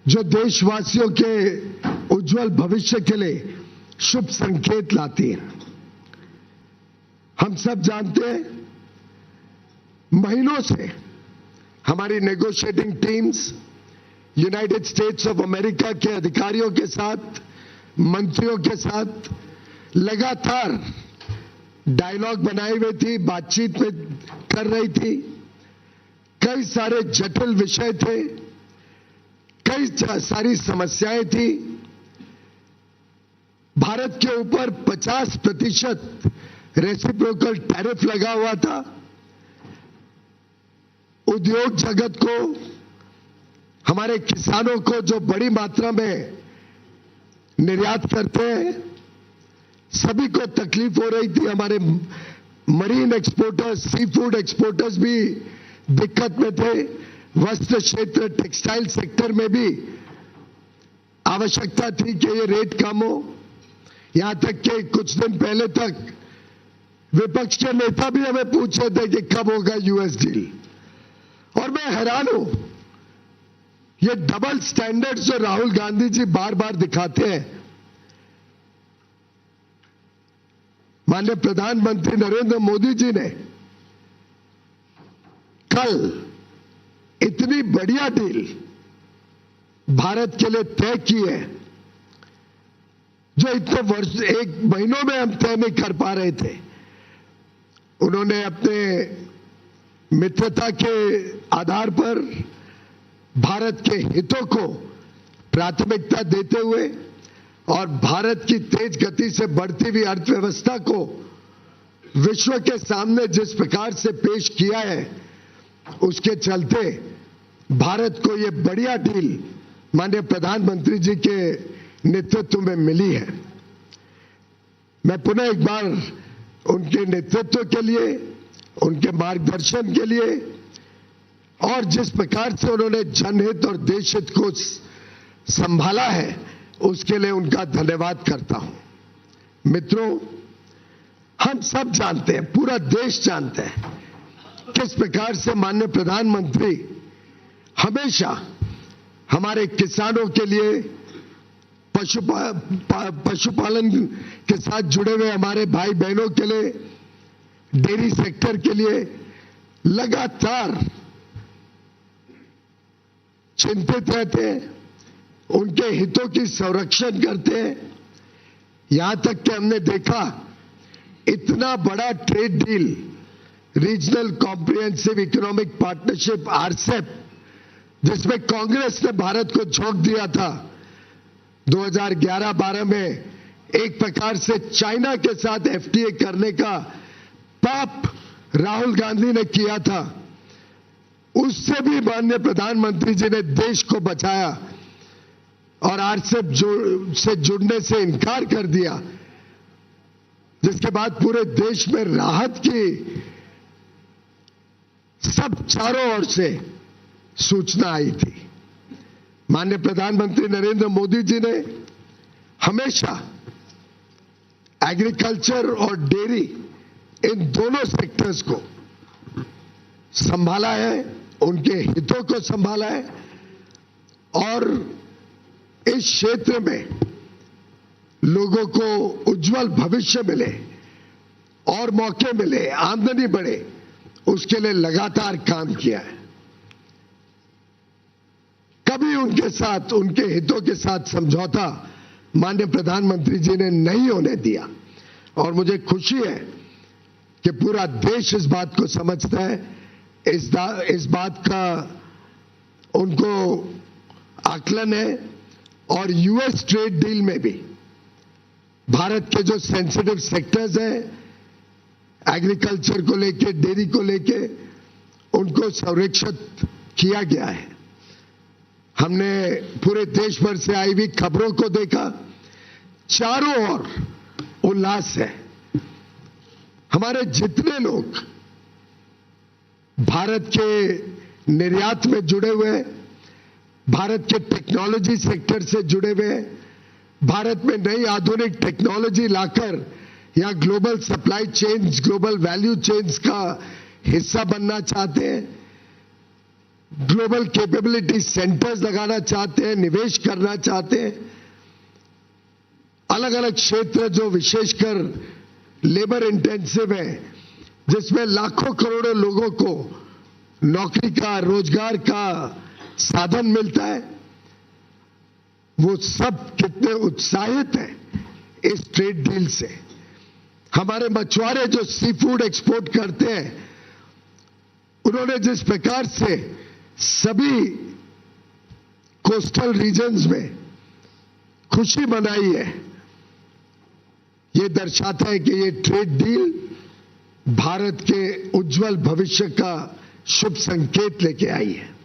जो देशवासियों के उज्जवल भविष्य के लिए शुभ संकेत लाती है। हम सब जानते हैं, महीनों से हमारी negotiating teams United states of America के अधिकारियों के साथ, मंत्रियों के साथ लगातार डायलॉग बनाए हुए थी, बातचीत में कर रही थी। कई सारे जटिल विषय थे, कई सारी समस्याएं थी। भारत के ऊपर 50% रेसिप्रोकल टैरिफ लगा हुआ था। उद्योग जगत को, हमारे किसानों को जो बड़ी मात्रा में निर्यात करते हैं, सभी को तकलीफ हो रही थी। हमारे marine exporters, sea food exporters भी दिक्कत में थे। वस्त्र क्षेत्र, टेक्सटाइल सेक्टर में भी आवश्यकता थी कि ये रेट कम हो। यहां तक कि कुछ दिन पहले तक विपक्ष के नेता भी हमें पूछ रहे थे कि कब होगा यूएस डील। और मैं हैरान हूं, ये डबल स्टैंडर्ड्स जो राहुल गांधी जी बार बार दिखाते हैं। माननीय प्रधानमंत्री नरेंद्र मोदी जी ने कल इतनी बढ़िया डील भारत के लिए तय की है, जो इतने वर्ष, एक महीनों में हम तय नहीं कर पा रहे थे। उन्होंने अपने मित्रता के आधार पर भारत के हितों को प्राथमिकता देते हुए और भारत की तेज गति से बढ़ती हुई अर्थव्यवस्था को विश्व के सामने जिस प्रकार से पेश किया है, उसके चलते भारत को ये बढ़िया डील माननीय प्रधानमंत्री जी के नेतृत्व में मिली है। मैं पुनः एक बार उनके नेतृत्व के लिए, उनके मार्गदर्शन के लिए और जिस प्रकार से उन्होंने जनहित और देशहित को संभाला है, उसके लिए उनका धन्यवाद करता हूं। मित्रों, हम सब जानते हैं, पूरा देश जानता है किस प्रकार से माननीय प्रधानमंत्री हमेशा हमारे किसानों के लिए, पशुपालन के साथ जुड़े हुए हमारे भाई बहनों के लिए, डेयरी सेक्टर के लिए लगातार चिंतित रहते हैं, उनके हितों की संरक्षण करते हैं। यहां तक कि हमने देखा इतना बड़ा trade deal, regional comprehensive economic partnership RCEP, जिसमें कांग्रेस ने भारत को झोंक दिया था 2011-12 में, एक प्रकार से चाइना के साथ एफटीए करने का पाप राहुल गांधी ने किया था। उससे भी माननीय प्रधानमंत्री जी ने देश को बचाया और आरसेप से जुड़ने से इनकार कर दिया, जिसके बाद पूरे देश में राहत की सब चारों ओर से सूचना आई थी। माननीय प्रधानमंत्री नरेंद्र मोदी जी ने हमेशा एग्रीकल्चर और डेयरी, इन दोनों सेक्टर्स को संभाला है, उनके हितों को संभाला है और इस क्षेत्र में लोगों को उज्जवल भविष्य मिले और मौके मिले, आमदनी बढ़े, उसके लिए लगातार काम किया है। कभी उनके साथ, उनके हितों के साथ समझौता माननीय प्रधानमंत्री जी ने नहीं होने दिया और मुझे खुशी है कि पूरा देश इस बात को समझता है, इस बात का उनको आकलन है। और यूएस ट्रेड डील में भी भारत के जो सेंसिटिव सेक्टर्स हैं, एग्रीकल्चर को लेके, डेयरी को लेके, उनको संरक्षित किया गया है। हमने पूरे देश भर से आई हुई खबरों को देखा, चारों ओर उल्लास है। हमारे जितने लोग भारत के निर्यात में जुड़े हुए, भारत के टेक्नोलॉजी सेक्टर से जुड़े हुए, भारत में नई आधुनिक टेक्नोलॉजी लाकर या global supply chains, global value chains का हिस्सा बनना चाहते हैं, ग्लोबल कैपेबिलिटी सेंटर्स लगाना चाहते हैं, निवेश करना चाहते हैं। अलग अलग क्षेत्र जो विशेषकर लेबर इंटेंसिव है, जिसमें लाखों करोड़ों लोगों को नौकरी का, रोजगार का साधन मिलता है, वो सब कितने उत्साहित हैं इस ट्रेड डील से। हमारे मछुआरे जो सी फूड एक्सपोर्ट करते हैं, उन्होंने जिस प्रकार से सभी कोस्टल रीजन्स में खुशी मनाई है, ये दर्शाता है कि ये ट्रेड डील भारत के उज्जवल भविष्य का शुभ संकेत लेके आई है।